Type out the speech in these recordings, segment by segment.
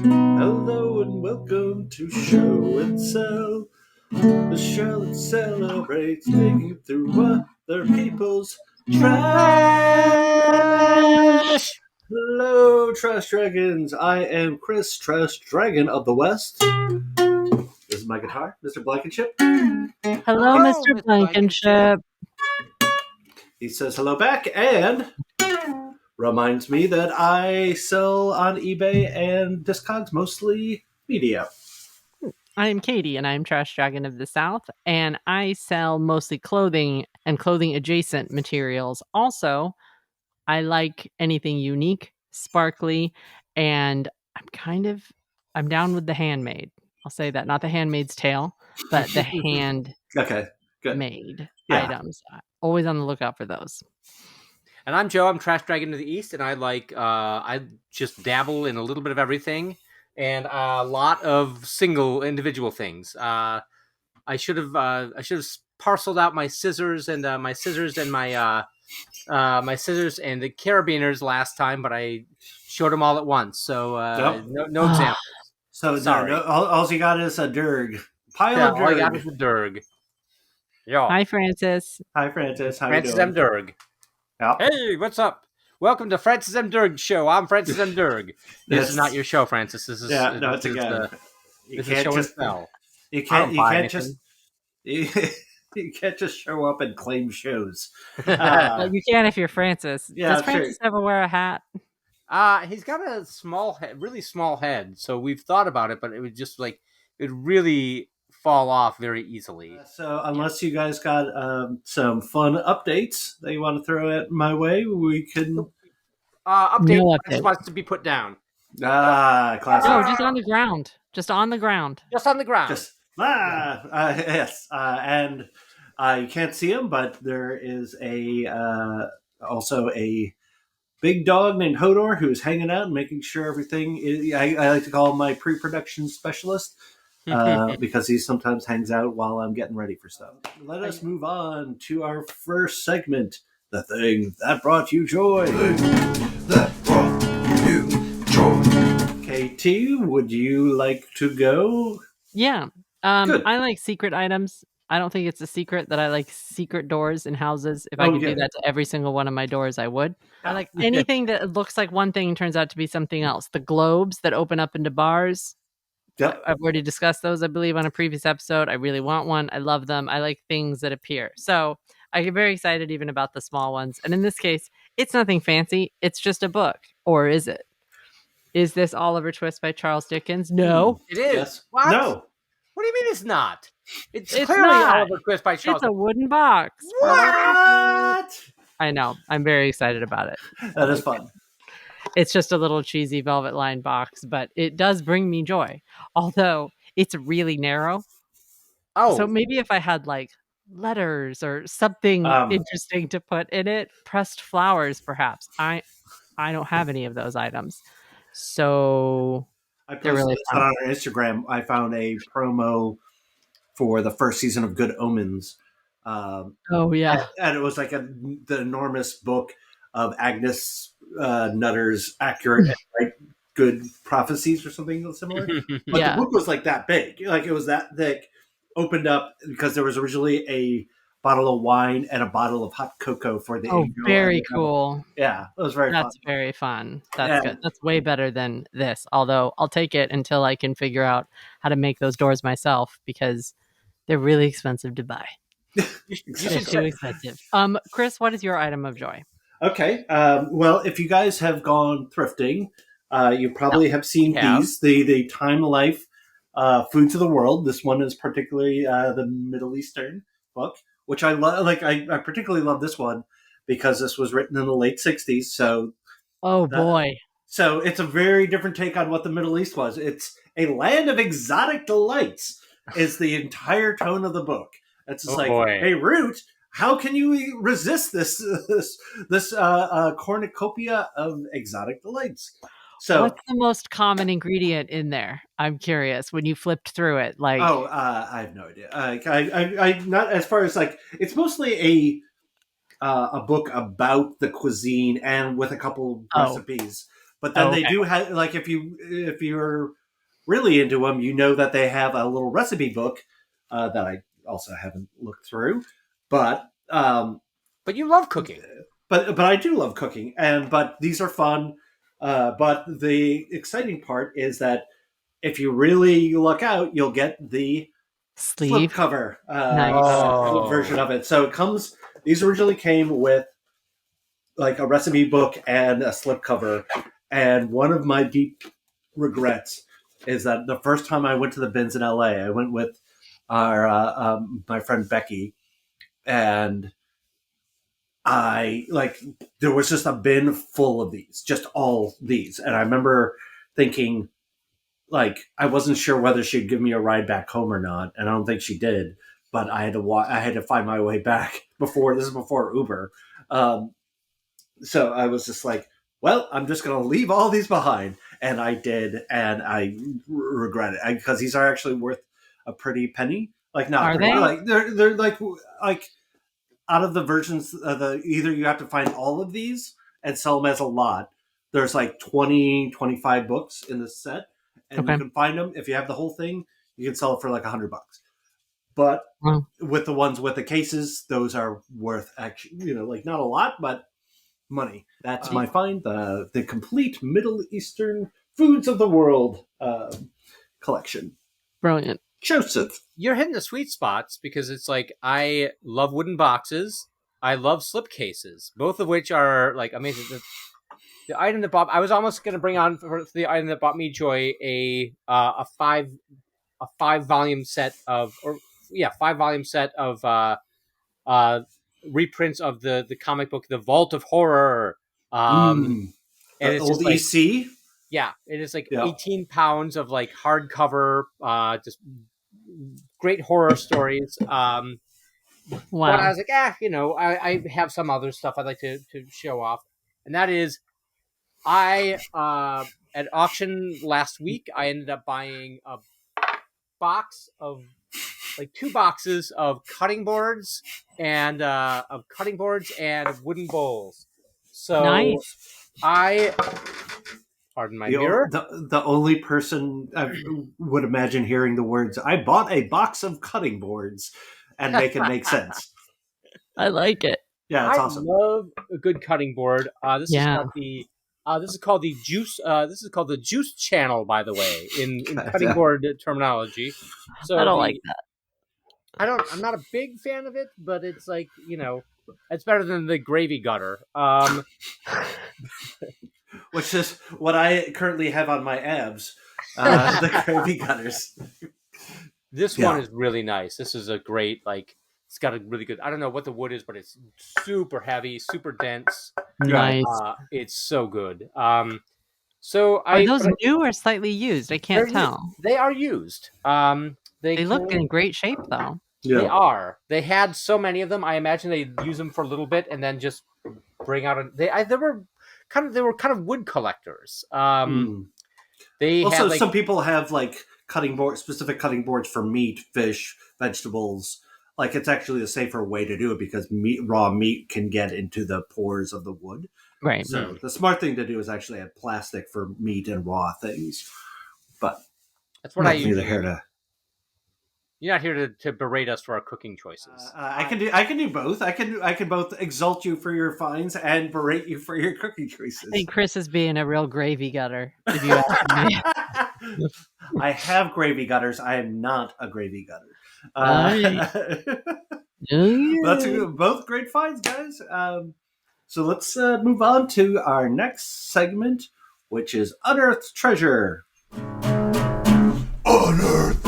Hello and welcome to Show and Sell, the show that celebrates digging through other people's trash. Hello, Trash Dragons. I am Chris, Trash Dragon of the West. This is my guitar, Mr. Blankenship. Hello, Hello, Mr. Miss Blankenship. He says hello back and reminds me that I sell on eBay and Discogs, mostly media. I'm Katie, and I'm Trash Dragon of the South, and I sell mostly clothing and clothing adjacent materials. Also, I like anything unique, sparkly, and I'm down with the handmade. I'll say that, not the Handmaid's Tale, but the handmade Okay, good. Yeah. items. Always on the lookout for those. And I'm Joe. I'm Trash Dragon of the East, and I just dabble in a little bit of everything and a lot of single individual things. I should have parceled out my scissors and my scissors and my scissors and the carabiners last time, but I showed them all at once, so Yep. no examples. So Sorry. all you got is a Durg. Yeah, Of all I got Durg. is the Durg. Yeah. Hi, Francis. Hi, Francis. How Francis you doing? M. Durg. Yep. Hey, what's up? Welcome to Francis M. Durg Show. I'm Francis M. Durg. This Yes. is not your show, Francis. This is It's again. This is Show and Sell. You I can't. don't You buy can't anything. just. You can't just show up and claim shows. You can if you're Francis. Yeah, Does Francis ever wear a hat? He's got a small head, really small head. So we've thought about it, but it would just it really fall off very easily. So unless you guys got some fun updates that you want to throw at my way, we can. Update. No Francis update. wants to be put down. Classic. No, just on the ground. Just on the ground. Just on the ground. Yes, and you can't see him, but there is also a big dog named Hodor who's hanging out and making sure everything is. I like to call him my pre-production specialist because he sometimes hangs out while I'm getting ready for stuff. Let us move on to our first segment, the thing that brought you joy. That brought you joy. KT, would you like to go? Yeah. Good. I like secret items. I don't think it's a secret that I like secret doors in houses. If I could do that to every single one of my doors, I would. I like anything that looks like one thing and turns out to be something else. The globes that open up into bars. Yep. I've already discussed those, I believe, on a previous episode. I really want one. I love them. I like things that appear. So I get very excited even about the small ones. And in this case, it's nothing fancy. It's just a book. Or is it? Is this Oliver Twist by Charles Dickens? No. It is. Yes. What? No. What do you mean it's not? It's It's clearly not. Oliver Twist by Charles. It's a wooden box. What? I know. I'm very excited about it. That is fun. It's just a little cheesy velvet lined box, but it does bring me joy. Although it's really narrow. Oh. So maybe if I had like letters or something interesting to put in it, pressed flowers perhaps. I don't have any of those items. So I posted this on our Instagram. I found a promo for the first season of Good Omens. Oh yeah, and it was like the enormous book of Agnes Nutter's accurate and like good prophecies or something similar. But the book was like that big, like it was that thick. Opened up because there was originally a bottle of wine and a bottle of hot cocoa for the angel. Very cool. Yeah, it was very fun. That's very fun. That's good. That's way better than this. Although I'll take it until I can figure out how to make those doors myself because they're really expensive to buy. They're too expensive. Chris, what is your item of joy? Okay. Well, if you guys have gone thrifting, you probably have seen these, the Time Life Foods of the World. This one is particularly the Middle Eastern book, which I love. Like I particularly love this one because this was written in the late 60s. So, boy. So it's a very different take on what the Middle East was. It's a land of exotic delights is the entire tone of the book. It's just Beirut, how can you resist this cornucopia of exotic delights? So, what's the most common ingredient in there? I'm curious. When you flipped through it, like I have no idea. I not as far as like it's mostly a book about the cuisine and with a couple recipes. But then Oh, they okay. do have, like, if you're really into them, you know that they have a little recipe book that I also haven't looked through. But But you love cooking. but I do love cooking, but these are fun. But the exciting part is that if you really luck out, you'll get the Sleeve. slipcover Nice. Oh. version of it. So it comes. These originally came with like a recipe book and a slipcover. And one of my deep regrets is that the first time I went to the bins in LA, I went with our my friend Becky, and there was just a bin full of these, just all these. And I remember thinking, like, I wasn't sure whether she'd give me a ride back home or not, and I don't think she did. But I had to find my way back before Uber. So I was just like, well, I'm just going to leave all these behind. And I did, and I regret it because these are actually worth a pretty penny. Like, not Are pretty, they? like they're like out of the versions, either you have to find all of these and sell them as a lot. There's like 20, 25 books in this set, and you Okay. can find them. If you have the whole thing, you can sell it for like $100. But Wow. with the ones with the cases, those are worth actually, like not a lot, but money. That's my find, the complete Middle Eastern foods of the world collection. Brilliant. Joseph. You're hitting the sweet spots because it's like I love wooden boxes. I love slipcases, both of which are like amazing. The item that I was almost going to bring on for the item that brought me joy a 5-volume set of 5-volume set of reprints of the comic book The Vault of Horror. And the it's old just like, EC. yeah, it is like Yeah. 18 pounds of like hardcover, just great horror stories. Wow. But I was like, I have some other stuff I'd like to show off, and that is, at auction last week, I ended up buying a box of like 2 boxes of cutting boards and wooden bowls. So Nice. pardon my mirror. The only person I would imagine hearing the words, I bought a box of cutting boards, and make it make sense. I like it. Yeah, it's I awesome. love a good cutting board. This Yeah. is called the juice. This is called the juice channel, by the way, in cutting Yeah. board terminology. So I don't like that. I'm not a big fan of it, but it's like, it's better than the gravy gutter. Which is what I currently have on my abs. The gravy gutters. This Yeah. one is really nice. This is a great, like, it's got a really good, I don't know what the wood is, but it's super heavy, super dense. Nice. It's so good. Are those new or slightly used? I can't tell. They are used. They look in great shape, though. Yeah. They are. They had so many of them. I imagine they use them for a little bit and then just bring out. They were kind of wood collectors. They also, had, like, some people have like specific cutting boards for meat, fish, vegetables. Like, it's actually a safer way to do it because raw meat can get into the pores of the wood. Right. So the smart thing to do is actually add plastic for meat and raw things. But that's what I neither usually. here to. You're not here to berate us for our cooking choices. I can do both. I can both exalt you for your finds and berate you for your cooking choices. I think Chris is being a real gravy gutter, if you ask me. I have gravy gutters. I am not a gravy gutter. That's both great finds, guys. So let's move on to our next segment, which is Unearthed Treasure. Unearthed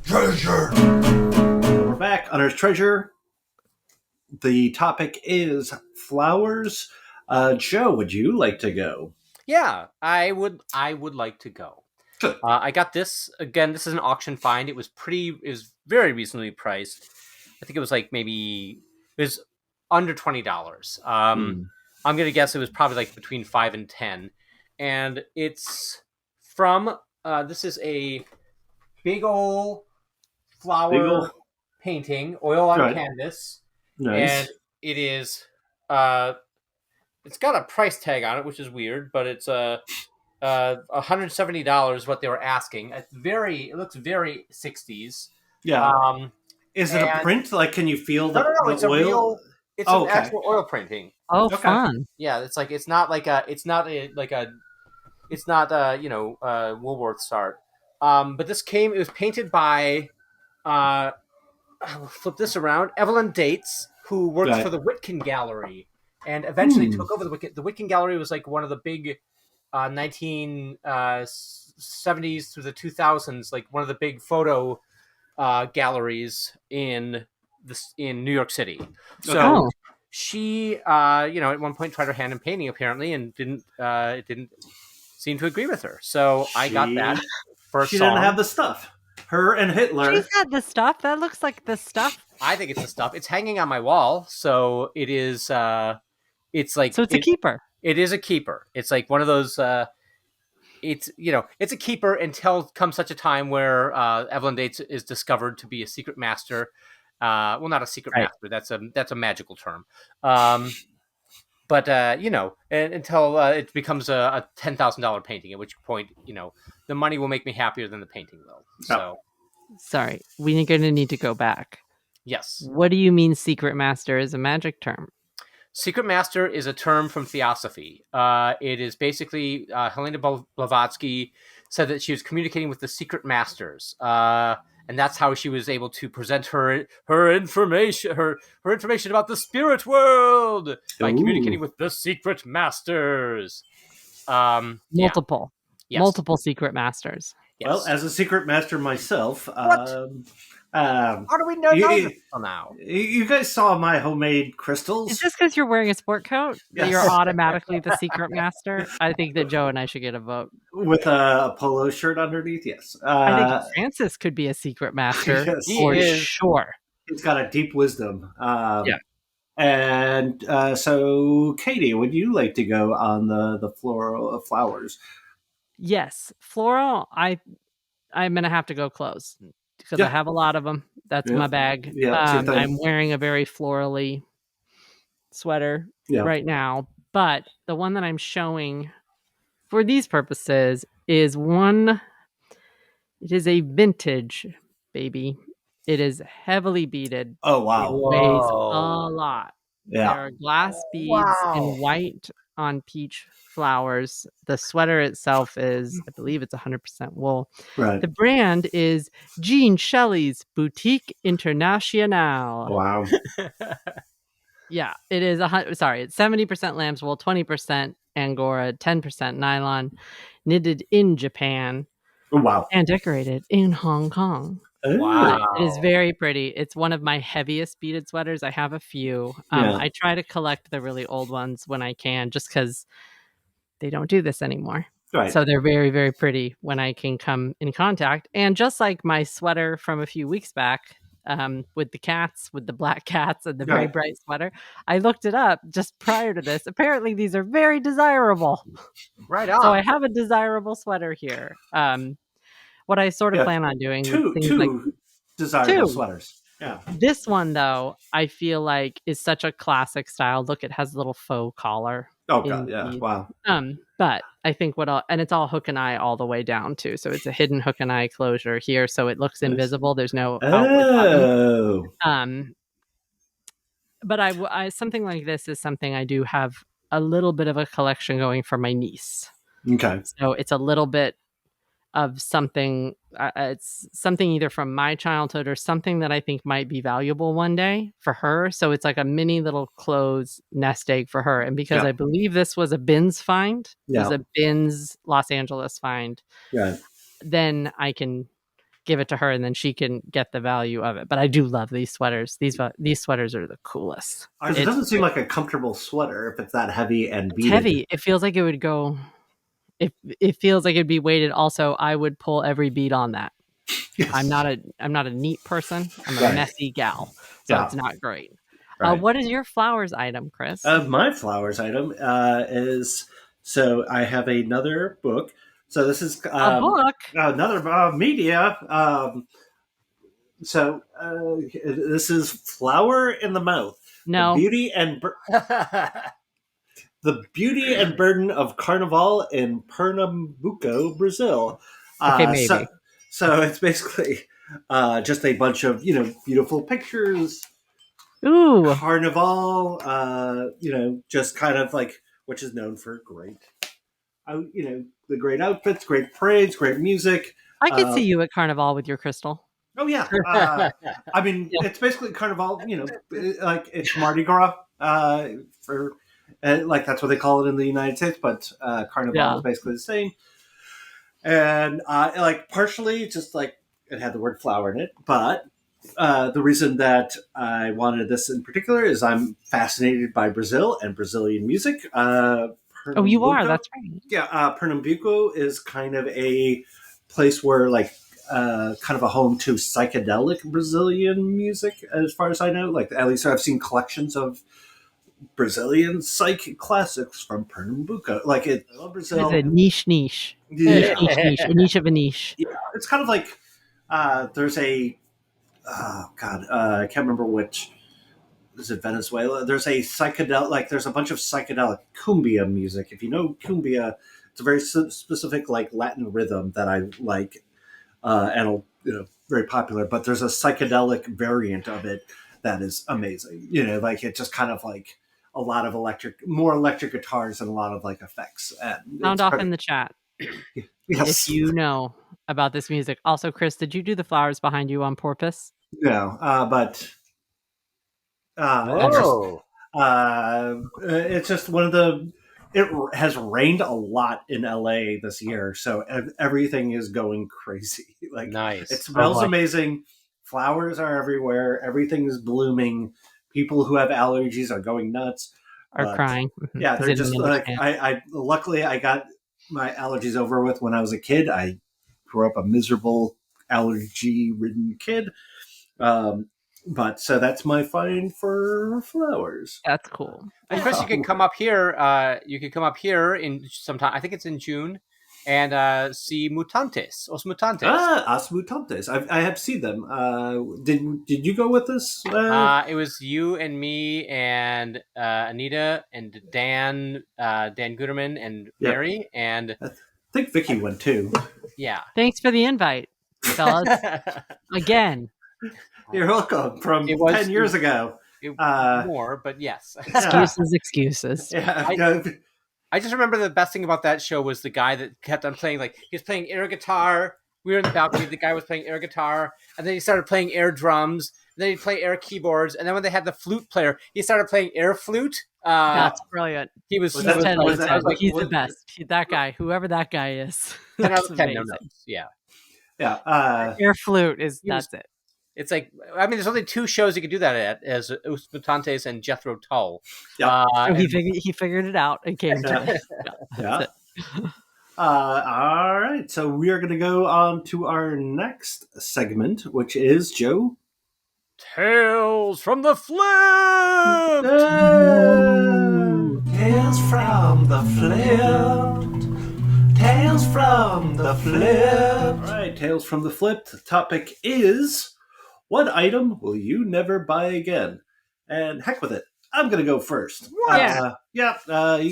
Treasure. We're back. Unearthed Treasure. The topic is flowers. Joe, would you like to go? Yeah, I would like to go. Good. I got this again. This is an auction find. It was very reasonably priced. I think it was like it was under $20. I'm gonna guess it was probably like between $5 and $10, and it's from. This is a big old flower painting, oil on canvas. Nice. And it is it's got a price tag on it, which is weird, but it's $170 what they were asking. It looks very 60s. Yeah. Is it a and- print? Like, can you feel No, the it's a oil? real. It's Oh, an okay. actual oil printing. Oh, Okay. fun. Yeah, it's like it's not Woolworth's art. But it was painted by I'll flip this around. Evelyn Dates, who worked Right. for the Whitkin Gallery, and eventually Hmm. took over the Whitkin. The Whitkin Gallery was like one of the big 1970s through the 2000s, like one of the big photo galleries in New York City. So Oh. she, at one point tried her hand in painting apparently, and it didn't seem to agree with her. So I got that for a She song. didn't have the stuff. Her and Hitler. She's got the stuff. That looks like the stuff. I think it's the stuff. It's hanging on my wall, so it is. It's like So it's a keeper. It is a keeper. It's like one of those. It's a keeper until comes such a time where Evelyn Dates is discovered to be a secret master. Well, not a secret Right. master. That's a magical term. But until it becomes a $10,000 painting, at which point the money will make me happier than the painting will. So Sorry, we're going to need to go back. yes, What do you mean secret master is a magic term? secret master is a term from Theosophy. It is basically Helena Blavatsky said that she was communicating with the secret masters. And that's how she was able to present her information about the spirit world by communicating with the secret masters. Multiple. Yes. Multiple secret masters. Yes. Well, as a secret master myself, How do we know this now? You guys saw my homemade crystals. Is this because you're wearing a sport coat that Yes. you're automatically the secret master? I think that Joe and I should get a vote. With a polo shirt underneath? Yes. I think Francis could be a secret master Yes. for He is. sure. He's got a deep wisdom. Yeah. And so, Katie, would you like to go on the floral flowers? Yes, floral. I'm gonna have to go close because I Yeah. have a lot of them. That's Yeah. my bag. Yeah, same thing. I'm wearing a very florally sweater Yeah. right now, but the one that I'm showing for these purposes is one. It is a vintage baby. It is heavily beaded. Oh, It wow. weighs Whoa. a lot. Yeah. There are glass beads Wow. in white on peach flowers. The sweater itself is, I believe it's 100% wool. Right. The brand is Jean Shelley's Boutique Internationale. Wow. Yeah, it is. It's 70% lamb's wool, 20% Angora, 10% nylon, knitted in Japan, Wow. and decorated in Hong Kong. Wow. It is very pretty. It's one of my heaviest beaded sweaters. I have a few. Yeah. I try to collect the really old ones when I can, just because they don't do this anymore. Right. So they're very, very pretty when I can come in contact. And just like my sweater from a few weeks back, with the cats, with the black cats and the very Right. bright sweater, I looked it up just prior to this. Apparently, these are very desirable. Right on. So I have a desirable sweater here. What I sort of Yeah, plan on doing two with things like desirable Two. sweaters. Yeah. this one, though, I feel like is such a classic style. Look, it has a little faux collar. Oh, God. Yeah. Indeed. Wow. But I think and it's all hook and eye all the way down too. So it's a hidden hook and eye closure here, so it looks invisible. There's no outward button. Oh. But I something like this is something I do have a little bit of a collection going for my niece. Okay. So it's a little bit of something. It's something either from my childhood or something that I think might be valuable one day for her. So it's like a mini little clothes nest egg for her. And because Yeah. I believe this was a bins find, it was Yeah. a bins Los Angeles find, Yeah. then I can give it to her and then she can get the value of it. But I do love these sweaters. These sweaters are the coolest. It doesn't seem like a comfortable sweater if it's that heavy and It's beaded. heavy. It feels like it would go. It feels like it'd be weighted. Also, I would pull every bead on that. Yes. I'm not a neat person. I'm a Right. messy gal, so Yeah. it's not great. Right. What is your flowers item, Chris? My flowers item is, so I have another book. So this is a book? another media. This is Flower in the Mouth. No. The Beauty and The Beauty and Burden of Carnival in Pernambuco, Brazil. Okay, maybe. So it's basically just a bunch of beautiful pictures, Ooh, Carnival, just kind of like, which is known for the great outfits, great parades, great music. I could see you at Carnival with your crystal. Oh yeah, I mean it's basically Carnival. Like it's Mardi Gras for like that's what they call it in the United States, but Carnival is basically the same. And like partially just like it had the word flower in it, but the reason that I wanted this in particular is I'm fascinated by Brazil and Brazilian music. Oh, you are. That's right. Yeah, Pernambuco is kind of a place where like kind of a home to psychedelic Brazilian music, as far as I know. Like at least I've seen collections of Brazilian psych classics from Pernambuco. Like I love Brazil. It's a niche. Yeah. A niche of a niche. Yeah, it's kind of like there's a I can't remember which. Is it Venezuela? There's a psychedelic, like there's a bunch of psychedelic cumbia music. If you know cumbia, it's a very specific like Latin rhythm that I like, and very popular. But there's a psychedelic variant of it that is amazing. Like it just kind of like a lot of more electric guitars and a lot of like effects. And Sound off in the chat yes. if you know about this music. Also, Chris, did you do the flowers behind you on purpose? No, but. It's just one of the. It has rained a lot in LA this year, so everything is going crazy. Like Nice. It smells amazing. Flowers are everywhere. Everything is blooming. People who have allergies are going nuts. Are crying. Yeah, they're just like I. Luckily, I got my allergies over with when I was a kid. I grew up a miserable allergy-ridden kid. But so that's my find for flowers. That's cool. And Chris, you can come up here. You can come up here in sometime. I think it's in June, and see Mutantes. Os Mutantes. Os Mutantes. I have seen them. Did you go with us? It was you and me and Anita and Dan Guterman and Mary and I think Vicky went too. Yeah. Thanks for the invite, fellas. Again. You're welcome. From 10 years ago. More, but yes. Excuses. Yeah. I just remember the best thing about that show was the guy that kept on playing, like, he was playing air guitar. We were in the balcony. The guy was playing air guitar. And then he started playing air drums. And then he'd play air keyboards. And then when they had the flute player, he started playing air flute. That's brilliant. He was he's the best. That guy, whoever that guy is. 10 out of 10 notes. Yeah. Yeah. Air flute that's it. It's like, I mean, there's only two shows you could do that at, as Os Mutantes and Jethro Tull. Yeah. He figured it out and came to it. Yeah. All right. So we are going to go on to our next segment, which is, Joe? Tales from the Flypt! Tales from the Flypt. Tales from the Flypt. All right, Tales from the Flypt. The topic is... what item will you never buy again? And heck with it. I'm going to go first. You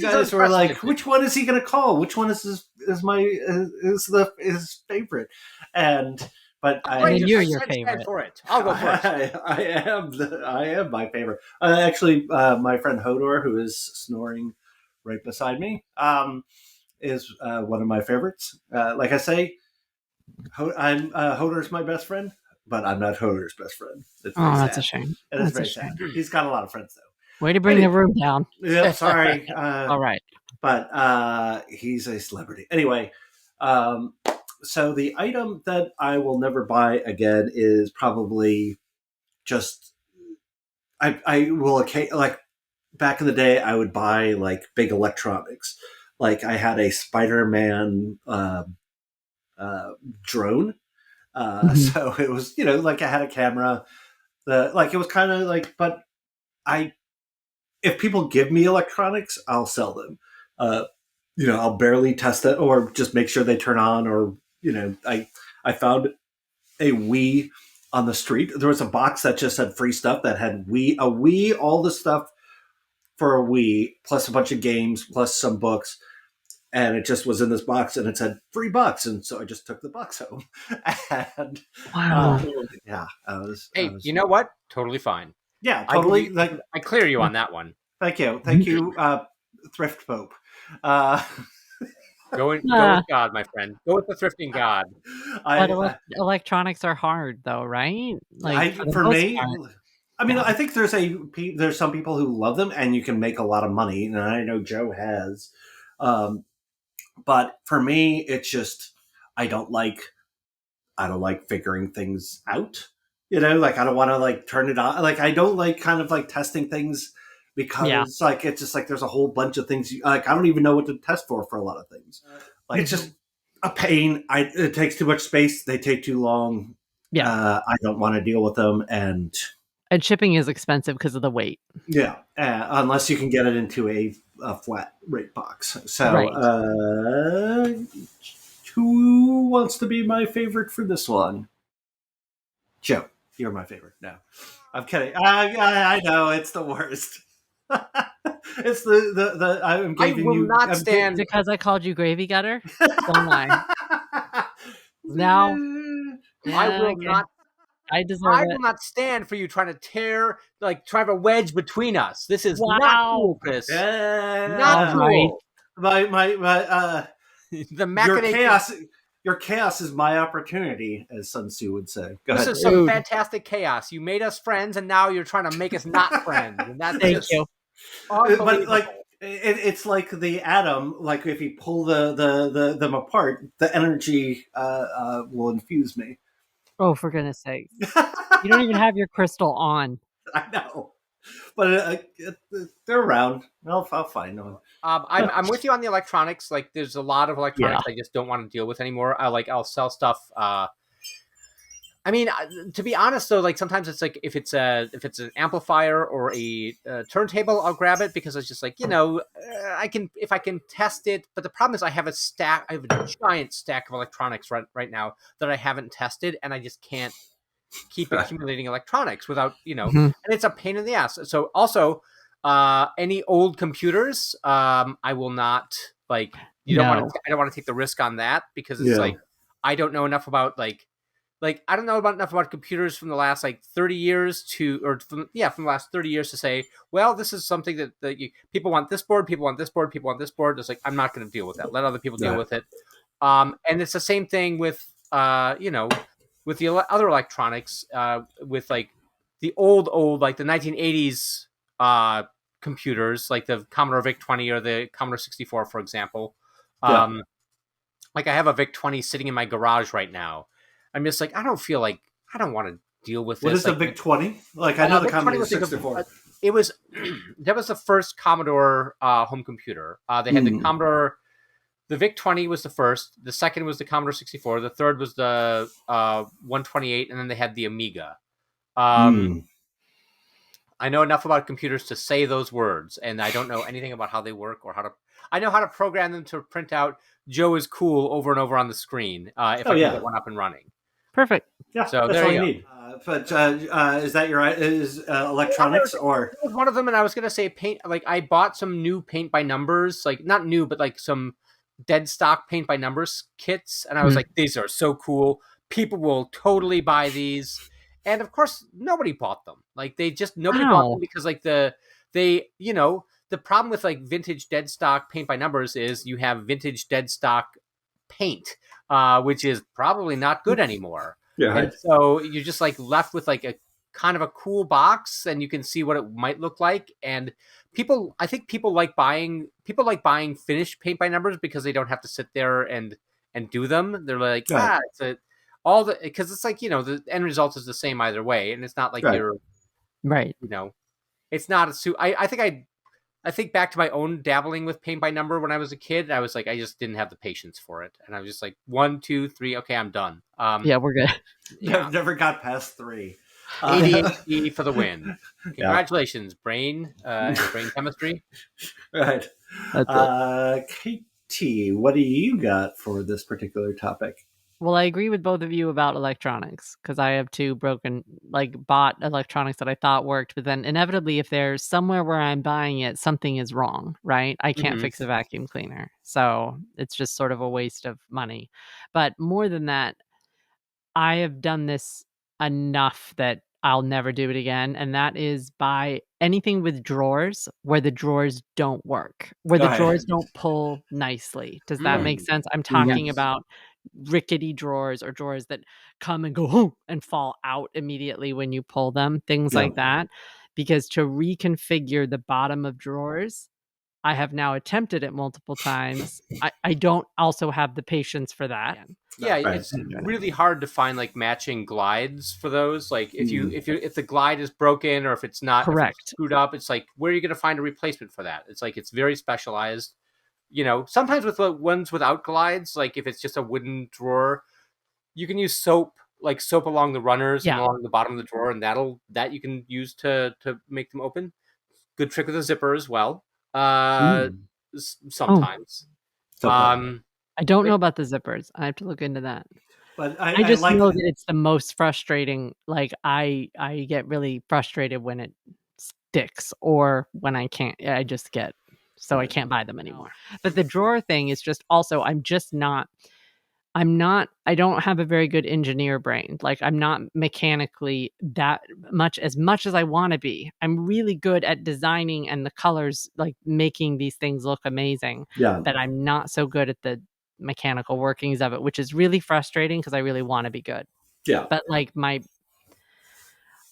guys were like, which one is he going to call? Which one is his favorite? But you're your favorite. For it. I'll go first. I am my favorite. Actually, my friend Hodor, who is snoring right beside me, is one of my favorites. Like I say, Hodor's my best friend. But I'm not Hodor's best friend. That's a shame. It is very sad. He's got a lot of friends, though. Way to bring the room down. Yeah, sorry. All right. But he's a celebrity. Anyway, so the item that I will never buy again is probably just... I will... Like, back in the day, I would buy, like, big electronics. Like, I had a Spider-Man drone. So it was, like I had a camera. It was kind of like, but if people give me electronics, I'll sell them. I'll barely test it or just make sure they turn on. Or I found a Wii on the street. There was a box that just had free stuff that had a Wii, all the stuff for a Wii, plus a bunch of games, plus some books, and it just was in this box, and it said $3, and so I just took the box home. And Wow. yeah, I was. Hey, you know what? Totally fine. Yeah, I give totally. you- Like, I clear you on that one. thank you, Thrift Pope. Go with God, my friend. Go with the thrifting God. But electronics are hard, though, right? Like for me, part. I mean, Yeah. I think there's some people who love them, and you can make a lot of money, and I know Joe has. But for me, it's just I don't like figuring things out. Like I don't want to like turn it on. Like I don't like kind of like testing things because like it's just like there's a whole bunch of things. Like I don't even know what to test for a lot of things. Like it's just a pain. It takes too much space. They take too long. Yeah. I don't want to deal with them, and shipping is expensive because of the weight. yeah, unless you can get it into a flat rate box. So, Right. Who wants to be my favorite for this one? Joe, you're my favorite. No, I'm kidding. I know it's the worst. It's the I'm giving will you. not I'm stand- Because I called you gravy gutter? Don't lie. Now, I will okay. not. I deserve I it. will not stand for you trying to try to have a wedge between us. This is not Wow. cool, Chris. Yeah. Not cool. My The your machination. your chaos is my opportunity, as Sun Tzu would say. Go This ahead. is some Dude. fantastic chaos. You made us friends, and now you're trying to make us not friends. And that's Thank just you. But unbelievable. like it's like the atom. Like if you pull them apart, the energy will infuse me. Oh, for goodness sake. You don't even have your crystal on. I know, but they're around. I'll find them. I'm with you on the electronics. Like, there's a lot of electronics I just don't want to deal with anymore. I'll sell stuff. I mean, to be honest though, like sometimes it's like if it's an amplifier or a turntable, I'll grab it because it's just like I can test it. But the problem is I have a giant stack of electronics right now that I haven't tested, and I just can't keep accumulating electronics without and it's a pain in the ass. So also, any old computers, I will not like. I don't want to take the risk on that because it's like I don't know enough about like I don't know enough about computers from the last 30 years from the last 30 years to say, well, this is something that people want this board, people want this board, people want this board. It's like I'm not going to deal with that. Let other people deal with it. And it's the same thing with with the other electronics, with like the old like the 1980s computers, like the Commodore VIC-20 or the Commodore 64, for example. Like I have a VIC-20 sitting in my garage right now. I'm just like I don't want to deal with What this. is the VIC-20? Like I know the Commodore 64. It was that was the first Commodore home computer. They had the Commodore. The VIC-20 was the first. The second was the Commodore 64. The third was the 128, and then they had the Amiga. I know enough about computers to say those words, and I don't know anything about how they work or how to. I know how to program them to print out "Joe is cool" over and over on the screen if I can get one up and running. Perfect. Yeah, so that's there all you you need. But is that your electronics or? It was one of them, and I was gonna say paint. Like I bought some new paint by numbers, like not new, but like some dead stock paint by numbers kits, and I was like, these are so cool. People will totally buy these, and of course, nobody bought them. Like nobody bought them because like the problem with like vintage dead stock paint by numbers is you have vintage dead stock paint, which is probably not good anymore. Yeah. And so you're just like left with like a kind of a cool box, and you can see what it might look like. And I think people like buying finished paint by numbers because they don't have to sit there and do them. They're like, because it's like the end result is the same either way, and it's not like you're right. It's not a suit. I think back to my own dabbling with paint by number when I was a kid. I was like, I just didn't have the patience for it, and I was just like 1, 2, 3. Okay, I'm done. Yeah, we're good. Never got past 3. ADHD for the win. Congratulations, brain chemistry. Right. KT, what do you got for this particular topic? Well, I agree with both of you about electronics because I have two bought electronics that I thought worked, but then inevitably, if there's somewhere where I'm buying it, something is wrong, right? I can't fix a vacuum cleaner. So it's just sort of a waste of money. But more than that, I have done this enough that I'll never do it again. And that is buy anything with drawers where the drawers don't work, where the drawers don't pull nicely. Does that make sense? I'm talking about rickety drawers or drawers that come and go and fall out immediately when you pull them, things like that. Because to reconfigure the bottom of drawers, I have now attempted it multiple times. I don't also have the patience for that. Yeah, it's really hard to find like matching glides for those. Like if the glide is broken or if it's not correct, if it's screwed up, it's like where are you going to find a replacement for that? It's like it's very specialized. You know, sometimes with the ones without glides, like if it's just a wooden drawer, you can use soap along the runners and along the bottom of the drawer, and that you can use to make them open. Good trick with a zipper as well. Sometimes. I don't know about the zippers. I have to look into that. But I just know that it's the most frustrating. Like I get really frustrated when it sticks or when I can't. I just get so I can't buy them anymore. But the drawer thing is just also I don't have a very good engineer brain. Like I'm not mechanically that much as I want to be. I'm really good at designing and the colors, like making these things look amazing. Yeah. But I'm not so good at the mechanical workings of it, which is really frustrating because I really want to be good. Yeah. But like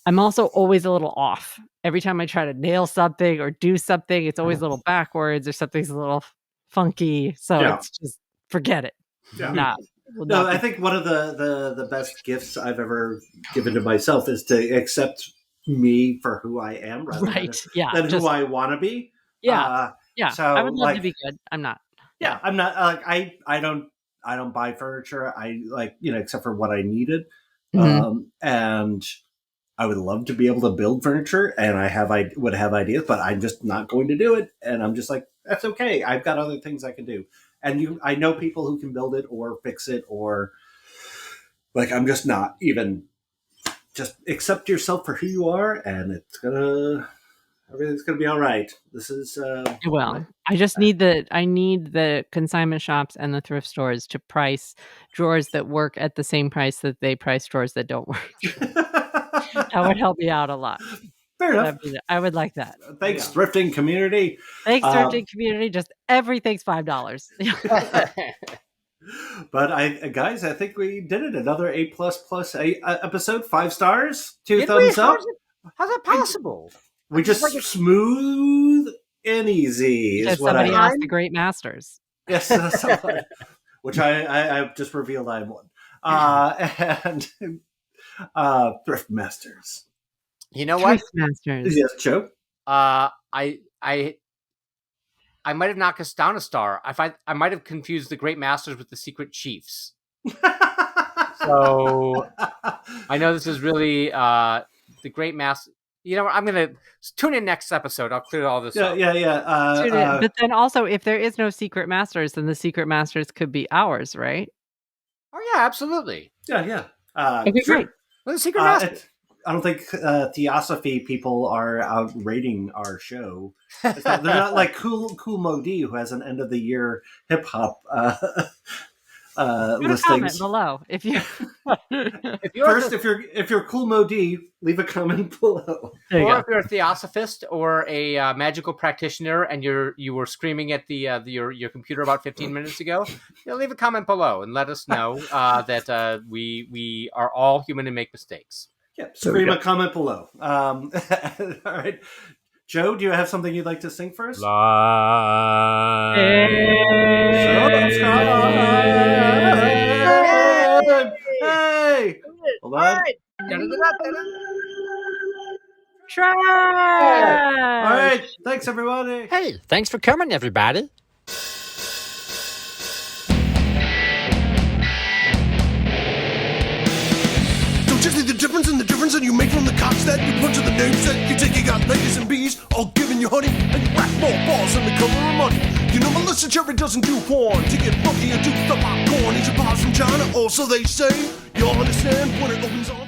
I'm also always a little off. Every time I try to nail something or do something, it's always a little backwards or something's a little funky. So it's just forget it. Yeah. No, I think one of the best gifts I've ever given to myself is to accept me for who I am rather than who I want to be. Yeah. So I would love to be good. I'm not. Yeah, I'm not like I don't buy furniture. I except for what I needed. And I would love to be able to build furniture, and I would have ideas, but I'm just not going to do it. And I'm just like, that's okay. I've got other things I can do. And I know people who can build it or fix it, or like I'm just not even. Just accept yourself for who you are, and everything's gonna be all right. This is I just need the consignment shops and the thrift stores to price drawers that work at the same price that they price drawers that don't work. That would help me out a lot. Fair enough. I would like that. Thanks, thrifting community. Thanks, thrifting community. Just everything's $5. But I think we did it. Another A++ episode, 5 stars, 2 thumbs up. How's that possible? We just smooth and easy. Is what somebody asked the great masters. Yes, which I just revealed I'm one. And thrift masters. You know what? Thrift masters. Yes, Joe. I might have knocked us down a star. I might have confused the great masters with the secret chiefs. So I know this is really the great master. You know, I'm going to tune in next episode. I'll clear all this up. Yeah. But then also, if there is no secret masters, then the secret masters could be ours, right? Oh, yeah, absolutely. Yeah. Okay, great. Well, the secret masters. I don't think Theosophy people are out rating our show. They're not like Cool Modi, who has an end of the year hip hop listings. Comment below if you. if you're Cool Modi, leave a comment below. Or if you're a theosophist or a magical practitioner and you were screaming at your computer about 15 minutes ago, leave a comment below and let us know that we are all human and make mistakes. Yeah, scream a comment below. All right. Joe, do you have something you'd like to sing for us? Hey! Hold on. Trash! All right. Thanks, everybody. Hey, thanks for coming, everybody. Don't you see the difference in you make from the cops that you punch in the names that you're taking on ladies and bees, all giving you honey, and you whack more balls than the color of money. You know Melissa Cherry doesn't do porn to get funky and do the popcorn. Eat your bars from China, or so they say. You'll understand when it opens on.